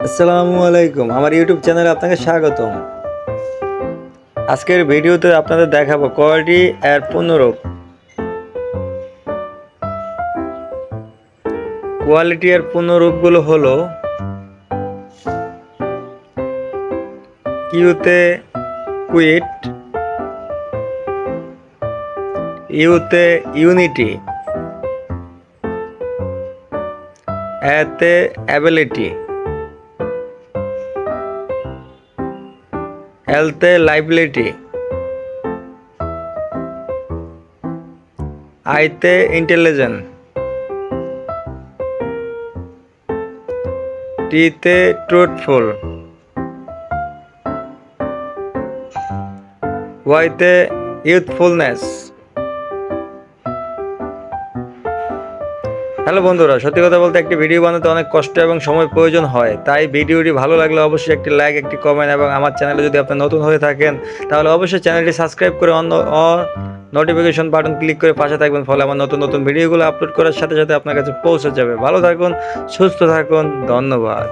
আসসালামু আলাইকুম, আমার ইউটিউব চ্যানেলে আপনাকে স্বাগতম। আজকের ভিডিওতে আপনাদের দেখাবো কোয়ালিটি এর পূর্ণরূপ। কোয়ালিটি এর পূর্ণরূপগুলো হলো কিউতে কুইট, ইউতে ইউনিটি, এতে অ্যাবিলিটি, এলতে লাইবিলিটি, আইতে ইন্টেলিজেন্ট, টিতে ট্রুথফুল, ওয়াইতে ইউথফুলনেস। হ্যালো বন্ধুরা, সত্যি কথা বলতে একটি ভিডিও বানাতে অনেক কষ্ট এবং সময় প্রয়োজন হয়। তাই ভিডিওটি ভালো লাগলে অবশ্যই একটি লাইক, একটি কমেন্ট, এবং আমার চ্যানেলে যদি আপনি নতুন হয়ে থাকেন তাহলে অবশ্যই চ্যানেলটি সাবস্ক্রাইব করে নোটিফিকেশন বাটন ক্লিক করে পাশে থাকবেন। ফলে আমার নতুন নতুন ভিডিওগুলো আপলোড করার সাথে সাথে আপনার কাছে পৌঁছে যাবে। ভালো থাকুন, সুস্থ থাকুন, ধন্যবাদ।